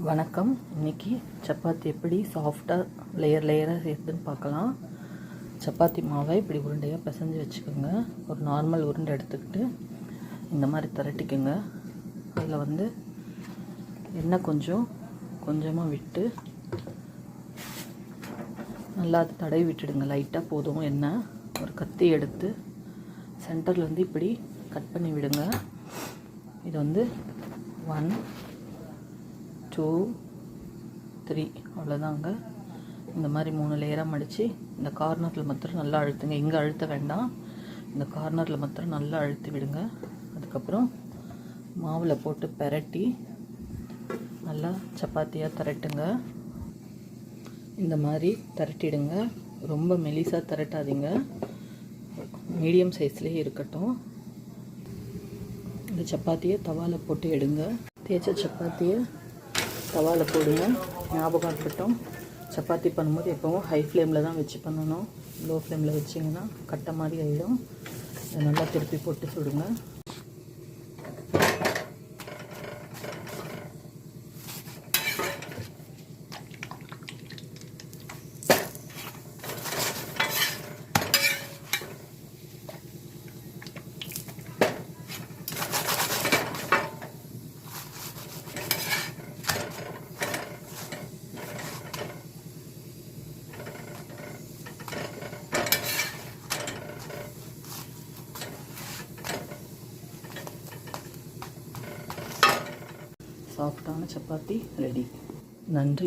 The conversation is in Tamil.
வணக்கம். இன்றைக்கி சப்பாத்தி எப்படி சாஃப்டாக லேயராக சேர்த்துன்னு பார்க்கலாம். சப்பாத்தி மாவை இப்படி உருண்டையாக பிசைஞ்சு வச்சுக்கோங்க. ஒரு நார்மல் உருண்டை எடுத்துக்கிட்டு இந்த மாதிரி திரட்டிக்கோங்க. அதில் எண்ணெய் கொஞ்சமாக விட்டு நல்லா தடவி விட்டுடுங்க. லைட்டாக போதும் எண்ணெய். ஒரு கத்தி எடுத்து சென்டர்லேருந்து இப்படி கட் பண்ணி விடுங்க. இது 1 2 3 அவ்வளோதாங்க. இந்த மாதிரி 3 லேயராக மடித்து இந்த கார்னரில் மாத்திரம் நல்லா அழுத்துங்க. இங்கே அழுத்த வேண்டாம், இந்த கார்னரில் மாத்திரம் நல்லா அழுத்தி விடுங்க. அதுக்கப்புறம் மாவில் போட்டு பெரட்டி நல்லா சப்பாத்தியாக திரட்டுங்க. இந்த மாதிரி திரட்டிடுங்க. ரொம்ப மெலிசாக திரட்டாதீங்க, மீடியம் சைஸ்லேயே இருக்கட்டும். இந்த சப்பாத்தியை தவாவில் போட்டு எடுங்க. தேய்ச்ச சப்பாத்தியை தவாவில் போடுங்க. ஞாபகம் இருக்கட்டும், சப்பாத்தி பண்ணும்போது எப்போவும் ஹை ஃப்ளேமில் தான் வச்சு பண்ணணும். லோ ஃப்ளேமில் வச்சிங்கன்னா கட்டை மாதிரி ஆகிடும். இதை நல்லா திருப்பி போட்டு சுடுங்க. சாஃப்டான சப்பாத்தி ரெடி. நன்றி.